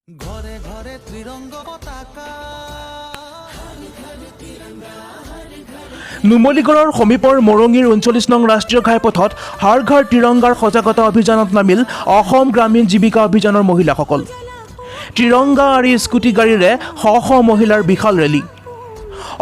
ঘৰে ঘৰে ত্ৰিৰঙ্গা পতাকা নুমলীগড়ৰ সমীপৰ মৰঙীৰ 39 নং ৰাষ্ট্ৰীয় ঘাইপথত হৰ ঘৰ ত্ৰিৰংগাৰ সজাগতা অভিযানত নামিল অসম গ্ৰামীণ জীৱিকা অভিযানৰ মহিলাসকল। ত্ৰিৰংগা আৰু স্কুটি গাড়ীৰে শ মহিলাৰ বিশাল ৰেলী।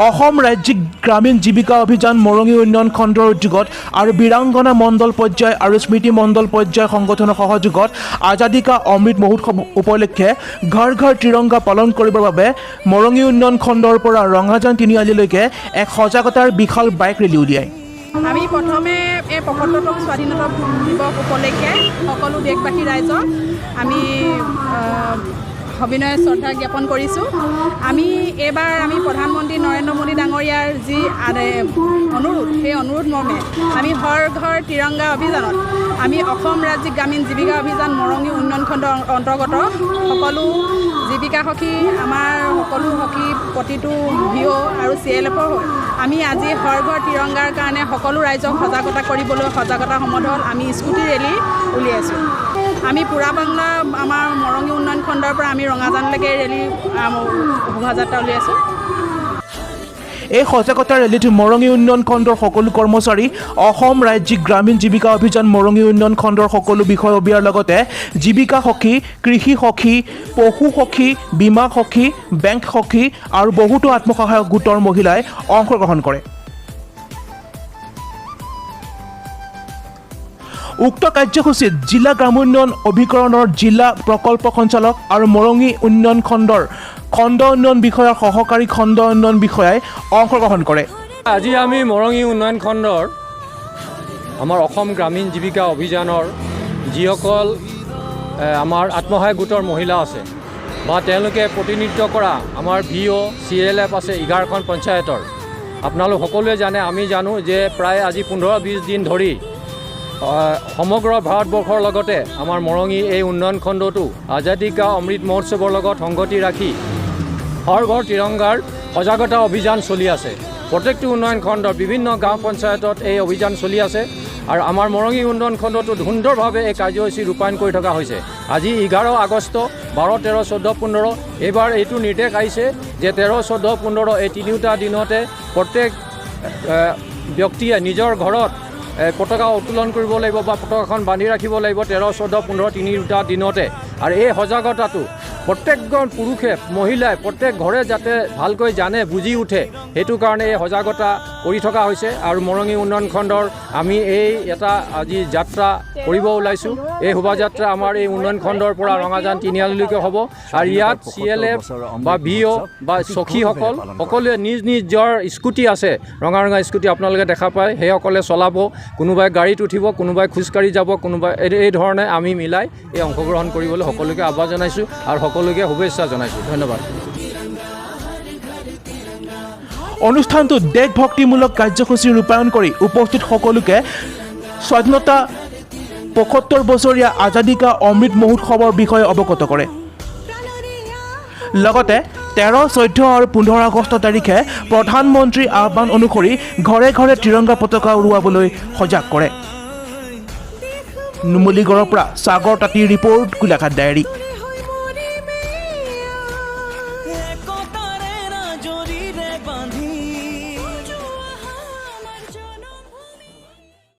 অসম ৰাজ্যিক গ্ৰামীণ জীৱিকা অভিযান মৰঙী উন্নয়ন খণ্ডৰ উদ্যোগত আৰু বীৰাংগনা মণ্ডল পৰ্যায় আৰু স্মৃতি মণ্ডল পৰ্যায় সংগঠনৰ সহযোগত আজাদী কা অমৃত মহোৎসৱ উপলক্ষে ঘৰ ঘৰ ত্ৰিৰংগা পালন কৰিবৰ বাবে মৰঙী উন্নয়ন খণ্ডৰ পৰা ৰঙাজান তিনিআলিলৈকে এক সজাগতাৰ বিশাল বাইক ৰেলী উলিয়ায়। আমি প্ৰথমে এই ৭৫তম স্বাধীনতা দিৱস উপলক্ষে সকলো দেশবাসী ৰাইজক আমি অভিনয় শ্ৰদ্ধা জ্ঞাপন কৰিছোঁ। এইবাৰ আমি প্ৰধানমন্ত্ৰী নৰেন্দ্ৰ মোদী ডাঙৰীয়াৰ যি অনুৰোধ, সেই অনুৰোধ মৰ্মে আমি হৰ ঘৰ ত্ৰিৰংগা অভিযানত আমি অসম ৰাজ্যিক গ্ৰামীণ জীৱিকা অভিযান মৰঙী উন্নয়ন খণ্ডৰ অন্তৰ্গত সকলো জীৱিকা সখী, আমাৰ সকলো সখী প্ৰতিটো ভিঅ' আৰু CLF-ৰ হৈ আমি আজি হৰ ঘৰ ত্ৰিৰংগাৰ কাৰণে সকলো ৰাইজক সজাগতা কৰিবলৈ সজাগতা সমদল আমি স্কুটি ৰেলী উলিয়াইছোঁ। আমি পুৰা বাংলা আমাৰ মৰঙী উন্নয়ন খণ্ডৰ পৰা আমি ৰঙাজানলৈকে ৰেলী শোভাযাত্ৰা উলিয়াইছোঁ। এই সজাগতা ৰেলীত মৰঙী উন্নয়ন খণ্ডৰ সকলো কৰ্মচাৰী, অসম ৰাজ্যিক গ্ৰামীণ জীৱিকা অভিযান মৰঙী উন্নয়ন খণ্ডৰ সকলো বিষয়ববীয়াৰ লগতে জীৱিকা সখী, কৃষি সখী, পশু সখী, বীমা সখী, বেংক সখী আৰু বহুতো আত্মসহায়ক গোটৰ মহিলাই অংশগ্ৰহণ কৰে। উক্ত কাৰ্যসূচীত জিলা গ্ৰামোন্নয়ন অভিকৰণৰ জিলা প্ৰকল্প সঞ্চালক আৰু মৰঙী উন্নয়ন খণ্ডৰ খণ্ড উন্নয়ন বিষয়াৰ সহকাৰী খণ্ড উন্নয়ন বিষয়াই অংশগ্ৰহণ কৰে। আজি আমি মৰঙী উন্নয়ন খণ্ডৰ আমাৰ অসম গ্ৰামীণ জীৱিকা অভিযানৰ যিসকল আমাৰ আত্মসহায়ক গোটৰ মহিলা আছে বা তেওঁলোকে প্ৰতিনিধিত্ব কৰা আমাৰ ভিঅ' CLF আছে 11খন পঞ্চায়তৰ। আপোনালোক সকলোৱে জানে, আমি জানো যে প্ৰায় আজি 15-20 দিন ধৰি সমগ্ৰ ভাৰতবৰ্ষৰ লগতে আমাৰ মৰঙী এই উন্নয়ন খণ্ডটো আজাদী কা অমৃত মহোৎসৱৰ লগত সংগতি ৰাখি হৰ ঘৰ ত্ৰিৰংগাৰ সজাগতা অভিযান চলি আছে। প্ৰত্যেকটো উন্নয়ন খণ্ডৰ বিভিন্ন গাঁও পঞ্চায়তত এই অভিযান চলি আছে আৰু আমাৰ মৰঙী উন্নয়ন খণ্ডটো সুন্দৰভাৱে এই কাৰ্যসূচী ৰূপায়ণ কৰি থকা হৈছে। আজি 11 আগষ্ট, 12, 13, 14, 15 এইবাৰ এইটো নিৰ্দেশ আহিছে যে 13, 14, 15 এই তিনিওটা দিনতে প্ৰত্যেক ব্যক্তিয়ে নিজৰ ঘৰত পতাকা উত্তোলন কৰিব লাগিব বা পতাকাখন বান্ধি ৰাখিব লাগিব 13, 14, 15 তিনিটা দিনতে। আৰু এই সজাগতাটো প্ৰত্যেকজন পুৰুষে, মহিলাই প্ৰত্যেক ঘৰে যাতে ভালকৈ জানে, বুজি উঠে, সেইটো কাৰণে এই সজাগতা কৰি থকা হৈছে। আৰু মৰঙী উন্নয়ন খণ্ডৰ আমি এই এটা আজি যাত্ৰা কৰিব ওলাইছোঁ। এই শোভাযাত্ৰা আমাৰ এই উন্নয়ন খণ্ডৰ পৰা ৰঙাজান তিনিআলিলৈকে হ'ব। আৰু ইয়াত CLF বা ভিঅ' বা সখীসকল সকলোৱে নিজ নিজৰ স্কুটি আছে, ৰঙা স্কুটি আপোনালোকে দেখা পায়, সেইসকলে চলাব। কোনোবাই গাড়ীত উঠিব, কোনোবাই খোজকাঢ়ি যাব, কোনোবাই এই ধৰণে আমি মিলাই এই অংশগ্ৰহণ কৰিবলৈ সকলোকে আহ্বান জনাইছোঁ আৰু সকলোকে শুভেচ্ছা জনাইছোঁ। ধন্যবাদ। অনুষ্ঠানটোত দেশভক্তিমূলক কাৰ্যসূচী ৰূপায়ণ কৰি উপস্থিত সকলোকে স্বাধীনতা ৭৫ বছৰীয়া আজাদী কা অমৃত মহোৎসৱৰ বিষয়ে অৱগত কৰে। লগতে 13, 14 আৰু 15 আগষ্ট তাৰিখে প্ৰধানমন্ত্ৰীৰ আহ্বান অনুসৰি ঘৰে ঘৰে ত্ৰিৰংগা পতাকা উৰুৱাবলৈ সজাগ কৰে। নুমলীগড়ৰ পৰা সাগৰ তাঁতীৰ ৰিপৰ্ট, গোলাঘাট ডায়েৰী।